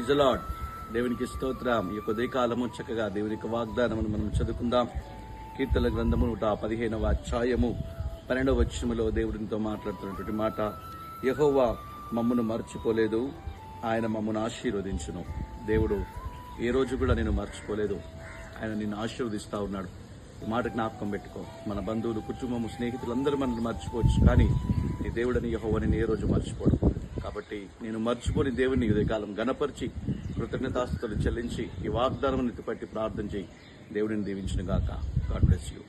Praise the lord. దేవునికి స్తోత్రం. ఈ యొక్క ఉదయకాలము చక్కగా దేవునికి వాగ్దానమును మనం చదువుకుందాం. కీర్తన గ్రంథము 115వ అధ్యాయము 12వ వచనములో దేవుడితో మాట్లాడుతున్నటువంటి మాట, యెహోవా మమ్మను మర్చిపోలేదు, ఆయన మమ్మను ఆశీర్వదించును. దేవుడు ఏ రోజు కూడా నేను మర్చిపోలేదు, ఆయన నిన్ను ఆశీర్వదిస్తా ఉన్నాడు. ఈ మాట జ్ఞాపకం పెట్టుకో. మన బంధువులు, కుటుంబము, స్నేహితులందరూ మనల్ని మర్చిపోవచ్చు, కానీ నీ దేవుడని యెహోవా నిన్ను ఏ రోజు మర్చిపోడు. కాబట్టి నేను మర్చిపోని దేవుని ఉదయకాలం గణపరిచి కృతజ్ఞతాస్తుతులు చెల్లించి ఈ వాగ్దానం పట్టి ప్రార్థన చేయి. దేవుడిని దీవించును గాక. God bless you.